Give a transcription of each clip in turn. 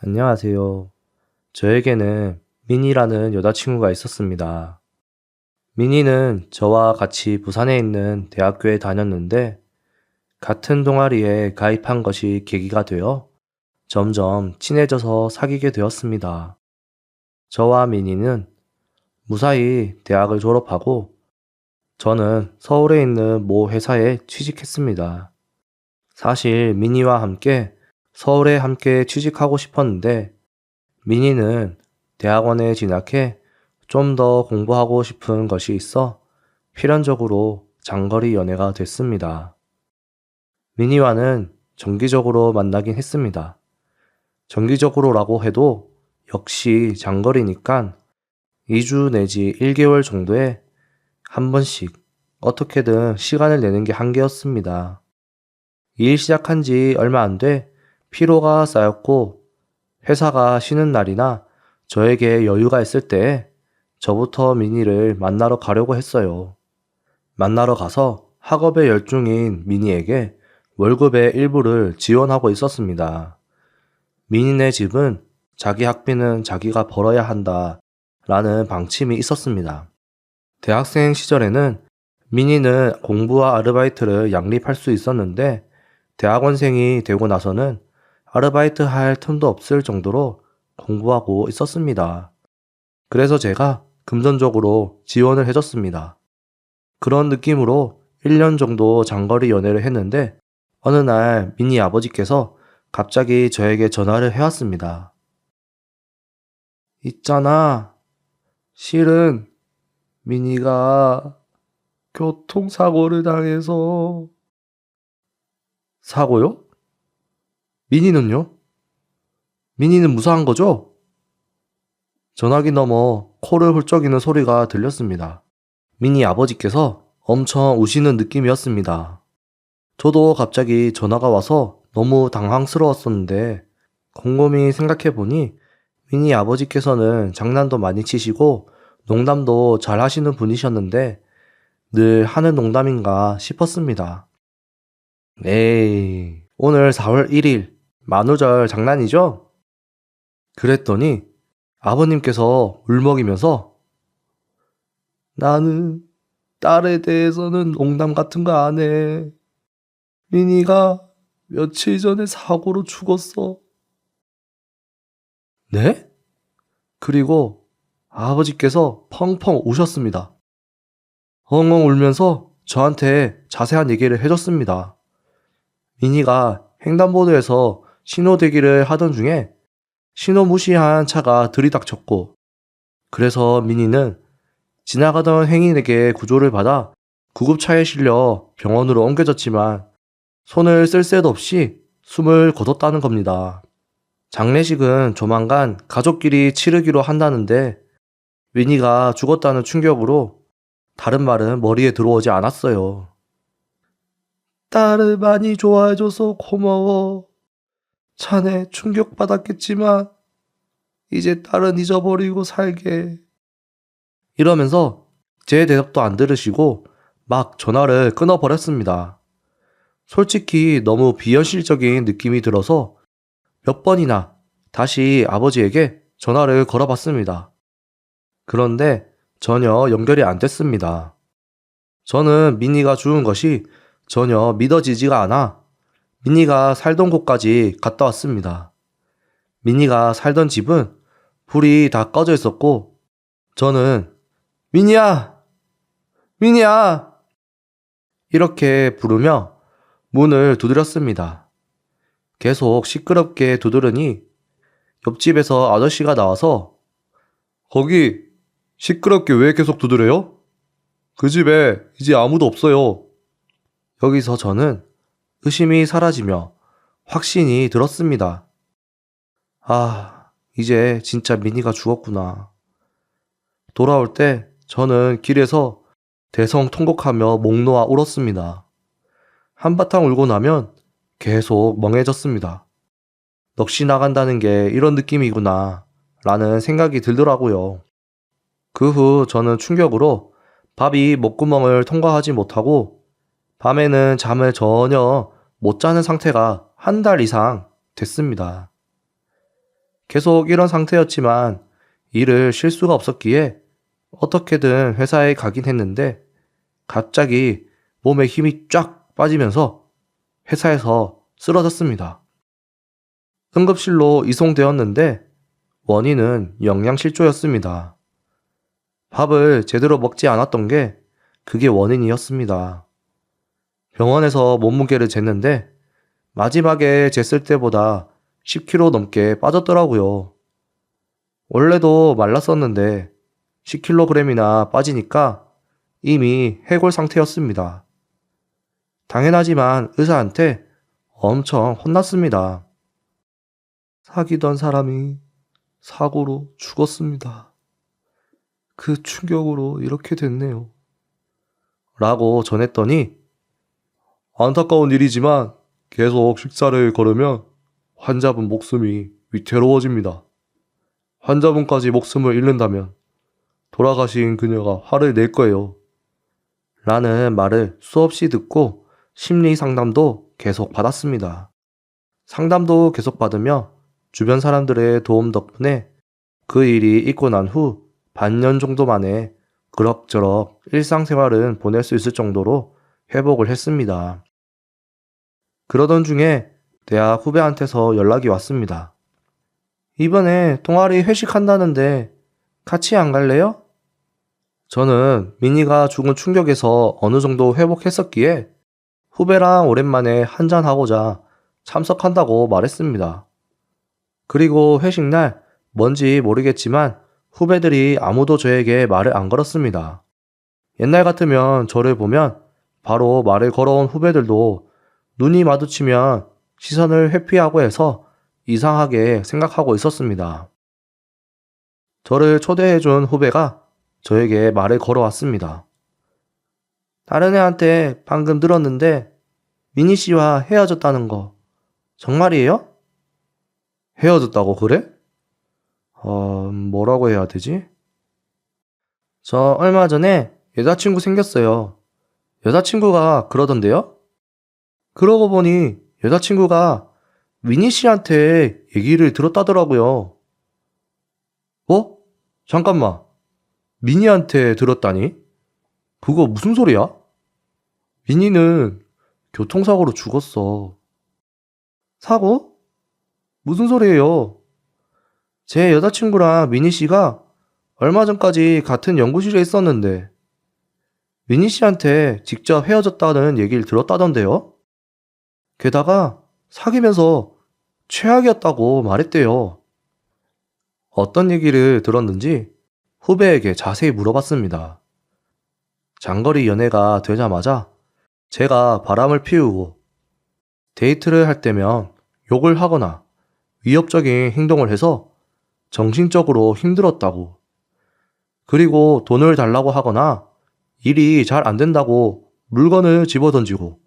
안녕하세요. 저에게는 민이라는 여자친구가 있었습니다. 민이는 저와 같이 부산에 있는 대학교에 다녔는데 같은 동아리에 가입한 것이 계기가 되어 점점 친해져서 사귀게 되었습니다. 저와 민이는 무사히 대학을 졸업하고 저는 서울에 있는 모 회사에 취직했습니다. 사실 민이와 함께 서울에 함께 취직하고 싶었는데 민희는 대학원에 진학해 좀 더 공부하고 싶은 것이 있어 필연적으로 장거리 연애가 됐습니다. 민희와는 정기적으로 만나긴 했습니다. 정기적으로라고 해도 역시 장거리니까 2주 내지 1개월 정도에 한 번씩 어떻게든 시간을 내는 게 한계였습니다. 일 시작한 지 얼마 안 돼 피로가 쌓였고 회사가 쉬는 날이나 저에게 여유가 있을 때 저부터 미니를 만나러 가려고 했어요. 만나러 가서 학업에 열중인 미니에게 월급의 일부를 지원하고 있었습니다. 미니네 집은 자기 학비는 자기가 벌어야 한다 라는 방침이 있었습니다. 대학생 시절에는 미니는 공부와 아르바이트를 양립할 수 있었는데 대학원생이 되고 나서는 아르바이트 할 틈도 없을 정도로 공부하고 있었습니다. 그래서 제가 금전적으로 지원을 해줬습니다. 그런 느낌으로 1년 정도 장거리 연애를 했는데 어느 날 미니 아버지께서 갑자기 저에게 전화를 해왔습니다. 있잖아. 실은 미니가 교통사고를 당해서. 사고요? 미니는요? 미니는 무사한 거죠? 전화기 너머 코를 훌쩍이는 소리가 들렸습니다. 미니 아버지께서 엄청 우시는 느낌이었습니다. 저도 갑자기 전화가 와서 너무 당황스러웠었는데 곰곰이 생각해보니 미니 아버지께서는 장난도 많이 치시고 농담도 잘 하시는 분이셨는데 늘 하는 농담인가 싶었습니다. 에이, 오늘 4월 1일 만우절 장난이죠? 그랬더니 아버님께서 울먹이면서 나는 딸에 대해서는 농담 같은 거 안 해. 미니가 며칠 전에 사고로 죽었어. 네? 그리고 아버지께서 펑펑 우셨습니다. 엉엉 울면서 저한테 자세한 얘기를 해줬습니다. 미니가 횡단보도에서 신호대기를 하던 중에 신호 무시한 차가 들이닥쳤고 그래서 미니는 지나가던 행인에게 구조를 받아 구급차에 실려 병원으로 옮겨졌지만 손을 쓸 새도 없이 숨을 거뒀다는 겁니다. 장례식은 조만간 가족끼리 치르기로 한다는데 미니가 죽었다는 충격으로 다른 말은 머리에 들어오지 않았어요. 딸을 많이 좋아해줘서 고마워. 자네 충격받았겠지만 이제 딸은 잊어버리고 살게. 이러면서 제 대답도 안 들으시고 막 전화를 끊어버렸습니다. 솔직히 너무 비현실적인 느낌이 들어서 몇 번이나 다시 아버지에게 전화를 걸어봤습니다. 그런데 전혀 연결이 안 됐습니다. 저는 미니가 죽은 것이 전혀 믿어지지가 않아 미니가 살던 곳까지 갔다 왔습니다. 미니가 살던 집은 불이 다 꺼져 있었고 저는 미니야! 미니야! 이렇게 부르며 문을 두드렸습니다. 계속 시끄럽게 두드르니 옆집에서 아저씨가 나와서 거기 시끄럽게 왜 계속 두드려요? 그 집에 이제 아무도 없어요. 여기서 저는 의심이 사라지며 확신이 들었습니다. 아, 이제 진짜 미니가 죽었구나. 돌아올 때 저는 길에서 대성통곡하며 목 놓아 울었습니다. 한바탕 울고 나면 계속 멍해졌습니다. 넋이 나간다는 게 이런 느낌이구나 라는 생각이 들더라고요. 그 후 저는 충격으로 밥이 목구멍을 통과하지 못하고 밤에는 잠을 전혀 못 자는 상태가 한 달 이상 됐습니다. 계속 이런 상태였지만 일을 쉴 수가 없었기에 어떻게든 회사에 가긴 했는데 갑자기 몸에 힘이 쫙 빠지면서 회사에서 쓰러졌습니다. 응급실로 이송되었는데 원인은 영양실조였습니다. 밥을 제대로 먹지 않았던 게 그게 원인이었습니다. 병원에서 몸무게를 쟀는데 마지막에 쟀을 때보다 10kg 넘게 빠졌더라고요. 원래도 말랐었는데 10kg이나 빠지니까 이미 해골 상태였습니다. 당연하지만 의사한테 엄청 혼났습니다. 사귀던 사람이 사고로 죽었습니다. 그 충격으로 이렇게 됐네요. 라고 전했더니 안타까운 일이지만 계속 식사를 걸으면 환자분 목숨이 위태로워집니다. 환자분까지 목숨을 잃는다면 돌아가신 그녀가 화를 낼 거예요. 라는 말을 수없이 듣고 심리 상담도 계속 받았습니다. 상담도 계속 받으며 주변 사람들의 도움 덕분에 그 일이 있고 난 후 반년 정도 만에 그럭저럭 일상생활은 보낼 수 있을 정도로 회복을 했습니다. 그러던 중에 대학 후배한테서 연락이 왔습니다. 이번에 동아리 회식한다는데 같이 안 갈래요? 저는 민희가 죽은 충격에서 어느 정도 회복했었기에 후배랑 오랜만에 한잔하고자 참석한다고 말했습니다. 그리고 회식날 뭔지 모르겠지만 후배들이 아무도 저에게 말을 안 걸었습니다. 옛날 같으면 저를 보면 바로 말을 걸어온 후배들도 눈이 마주치면 시선을 회피하고 해서 이상하게 생각하고 있었습니다. 저를 초대해준 후배가 저에게 말을 걸어왔습니다. 다른 애한테 방금 들었는데 민희 씨와 헤어졌다는 거 정말이에요? 헤어졌다고 그래? 뭐라고 해야 되지? 저 얼마 전에 여자친구 생겼어요. 여자친구가 그러던데요? 그러고 보니 여자친구가 민희 씨한테 얘기를 들었다더라고요. 어? 잠깐만. 민희한테 들었다니? 그거 무슨 소리야? 민희는 교통사고로 죽었어. 사고? 무슨 소리예요? 제 여자친구랑 민희 씨가 얼마 전까지 같은 연구실에 있었는데 민희 씨한테 직접 헤어졌다는 얘기를 들었다던데요? 게다가 사귀면서 최악이었다고 말했대요. 어떤 얘기를 들었는지 후배에게 자세히 물어봤습니다. 장거리 연애가 되자마자 제가 바람을 피우고 데이트를 할 때면 욕을 하거나 위협적인 행동을 해서 정신적으로 힘들었다고. 그리고 돈을 달라고 하거나 일이 잘 안 된다고 물건을 집어던지고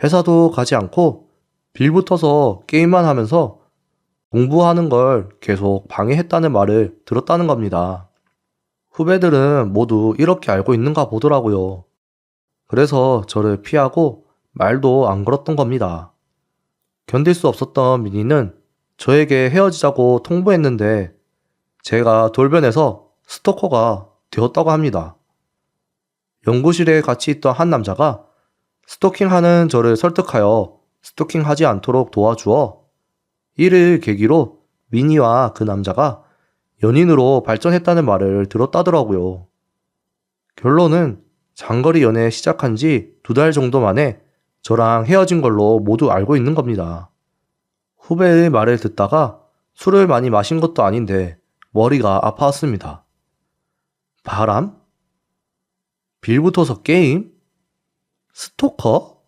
회사도 가지 않고 빌붙어서 게임만 하면서 공부하는 걸 계속 방해했다는 말을 들었다는 겁니다. 후배들은 모두 이렇게 알고 있는가 보더라고요. 그래서 저를 피하고 말도 안 걸었던 겁니다. 견딜 수 없었던 민희는 저에게 헤어지자고 통보했는데 제가 돌변해서 스토커가 되었다고 합니다. 연구실에 같이 있던 한 남자가 스토킹하는 저를 설득하여 스토킹하지 않도록 도와주어 이를 계기로 민희와 그 남자가 연인으로 발전했다는 말을 들었다더라고요. 결론은 장거리 연애 시작한 지 2달 정도 만에 저랑 헤어진 걸로 모두 알고 있는 겁니다. 후배의 말을 듣다가 술을 많이 마신 것도 아닌데 머리가 아파왔습니다. 바람? 빌붙어서 게임? 스토커?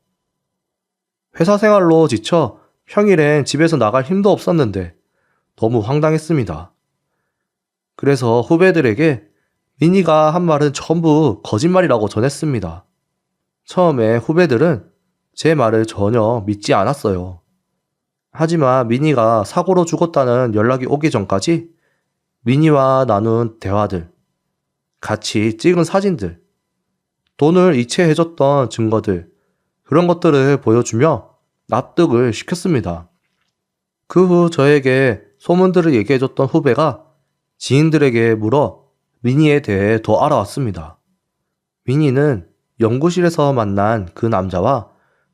회사 생활로 지쳐 평일엔 집에서 나갈 힘도 없었는데 너무 황당했습니다. 그래서 후배들에게 민희가 한 말은 전부 거짓말이라고 전했습니다. 처음에 후배들은 제 말을 전혀 믿지 않았어요. 하지만 민희가 사고로 죽었다는 연락이 오기 전까지 민희와 나눈 대화들, 같이 찍은 사진들, 돈을 이체해줬던 증거들, 그런 것들을 보여주며 납득을 시켰습니다. 그 후 저에게 소문들을 얘기해줬던 후배가 지인들에게 물어 민희에 대해 더 알아왔습니다. 민희는 연구실에서 만난 그 남자와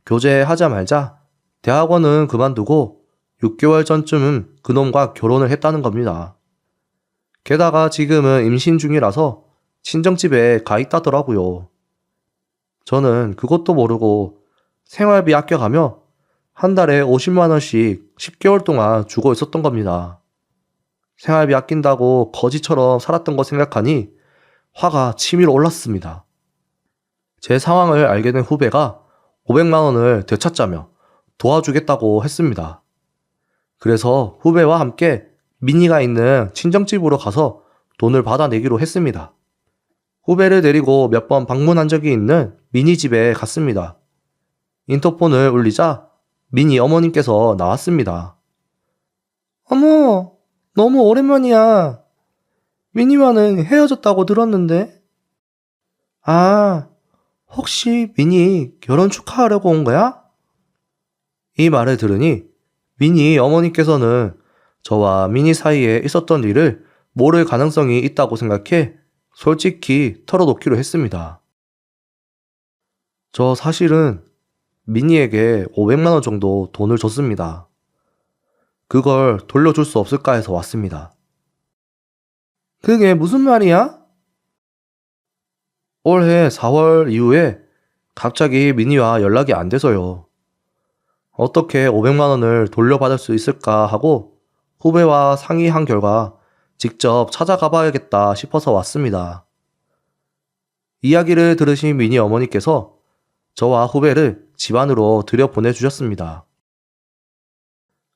교제하자 말자 대학원은 그만두고 6개월 전쯤 그놈과 결혼을 했다는 겁니다. 게다가 지금은 임신 중이라서 친정집에 가 있다더라고요. 저는 그것도 모르고 생활비 아껴가며 한 달에 50만 원씩 10개월 동안 주고 있었던 겁니다. 생활비 아낀다고 거지처럼 살았던 거 생각하니 화가 치밀어 올랐습니다. 제 상황을 알게 된 후배가 500만 원을 되찾자며 도와주겠다고 했습니다. 그래서 후배와 함께 민희가 있는 친정집으로 가서 돈을 받아내기로 했습니다. 후배를 데리고 몇 번 방문한 적이 있는 민희 집에 갔습니다. 인터폰을 울리자 민희 어머님께서 나왔습니다. 어머, 너무 오랜만이야. 민희와는 헤어졌다고 들었는데. 아, 혹시 민희 결혼 축하하려고 온 거야? 이 말을 들으니 민희 어머니께서는 저와 민희 사이에 있었던 일을 모를 가능성이 있다고 생각해 솔직히 털어놓기로 했습니다. 저 사실은 민희에게 500만 원 정도 돈을 줬습니다. 그걸 돌려줄 수 없을까 해서 왔습니다. 그게 무슨 말이야? 올해 4월 이후에 갑자기 민희와 연락이 안 돼서요. 어떻게 500만 원을 돌려받을 수 있을까 하고 후배와 상의한 결과 직접 찾아가 봐야겠다 싶어서 왔습니다. 이야기를 들으신 민희 어머니께서 저와 후배를 집 안으로 들여보내주셨습니다.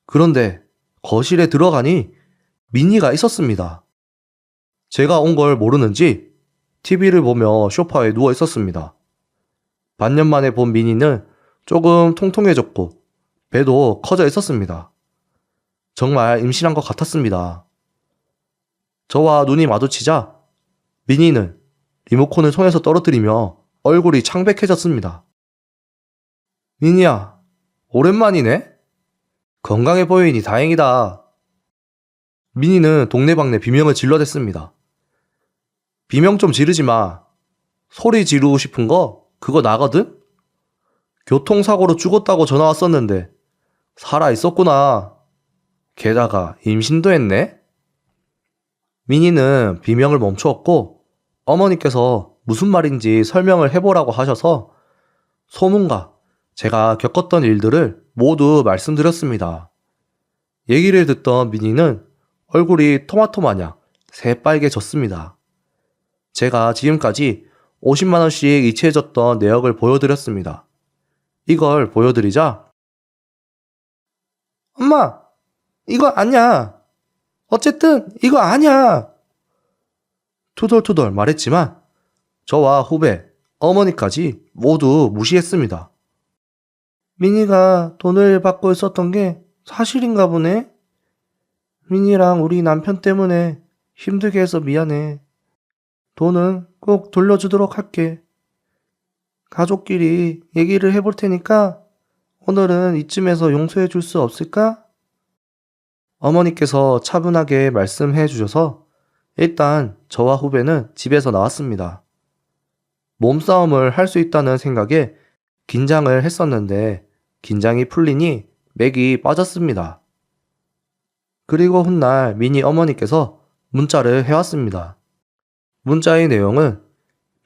그런데 거실에 들어가니 민희가 있었습니다. 제가 온 걸 모르는지 TV를 보며 소파에 누워 있었습니다. 반년 만에 본 민희는 조금 통통해졌고 배도 커져 있었습니다. 정말 임신한 것 같았습니다. 저와 눈이 마주치자 민희는 리모컨을 손에서 떨어뜨리며 얼굴이 창백해졌습니다. 민희야, 오랜만이네? 건강해 보이니 다행이다. 민희는 동네방네 비명을 질러댔습니다. 비명 좀 지르지 마. 소리 지르고 싶은 거 그거 나거든? 교통사고로 죽었다고 전화 왔었는데 살아있었구나. 게다가 임신도 했네? 민희는 비명을 멈추었고 어머니께서 무슨 말인지 설명을 해보라고 하셔서 소문과 제가 겪었던 일들을 모두 말씀드렸습니다. 얘기를 듣던 민희는 얼굴이 토마토 마냥 새빨개졌습니다. 제가 지금까지 50만 원씩 이체해줬던 내역을 보여드렸습니다. 이걸 보여드리자 엄마, 이거 아니야. 어쨌든 이거 아니야. 투덜투덜 말했지만 저와 후배, 어머니까지 모두 무시했습니다. 민희가 돈을 받고 있었던 게 사실인가 보네. 민희랑 우리 남편 때문에 힘들게 해서 미안해. 돈은 꼭 돌려주도록 할게. 가족끼리 얘기를 해볼 테니까 오늘은 이쯤에서 용서해 줄 수 없을까? 어머니께서 차분하게 말씀해 주셔서 일단 저와 후배는 집에서 나왔습니다. 몸싸움을 할 수 있다는 생각에 긴장을 했었는데 긴장이 풀리니 맥이 빠졌습니다. 그리고 훗날 민희 어머니께서 문자를 해왔습니다. 문자의 내용은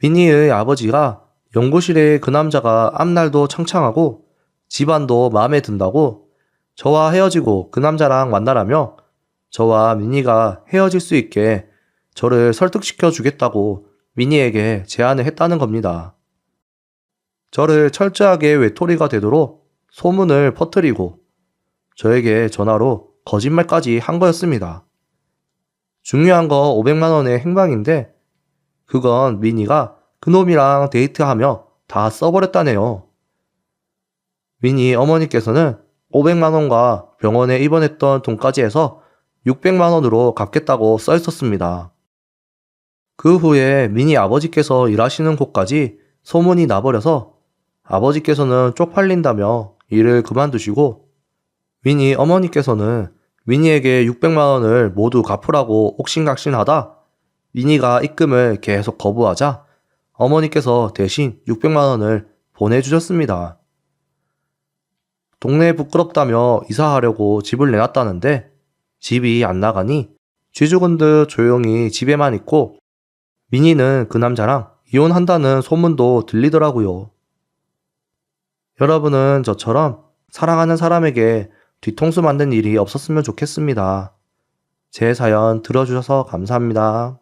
민희의 아버지가 연구실에 그 남자가 앞날도 창창하고 집안도 마음에 든다고 저와 헤어지고 그 남자랑 만나라며 저와 민희가 헤어질 수 있게 저를 설득시켜 주겠다고 민희에게 제안을 했다는 겁니다. 저를 철저하게 외톨이가 되도록 소문을 퍼뜨리고 저에게 전화로 거짓말까지 한 거였습니다. 중요한 거 500만 원의 행방인데 그건 민희가 그놈이랑 데이트하며 다 써버렸다네요. 민희 어머니께서는 500만 원과 병원에 입원했던 돈까지 해서 600만 원으로 갚겠다고 써 있었습니다. 그 후에 민희 아버지께서 일하시는 곳까지 소문이 나버려서 아버지께서는 쪽팔린다며 일을 그만두시고 민희 어머니께서는 미니에게 600만 원을 모두 갚으라고 옥신각신하다 미니가 입금을 계속 거부하자 어머니께서 대신 600만 원을 보내주셨습니다. 동네 부끄럽다며 이사하려고 집을 내놨다는데 집이 안 나가니 쥐 죽은 듯 조용히 집에만 있고 미니는 그 남자랑 이혼한다는 소문도 들리더라고요. 여러분은 저처럼 사랑하는 사람에게 뒤통수 맞는 일이 없었으면 좋겠습니다. 제 사연 들어주셔서 감사합니다.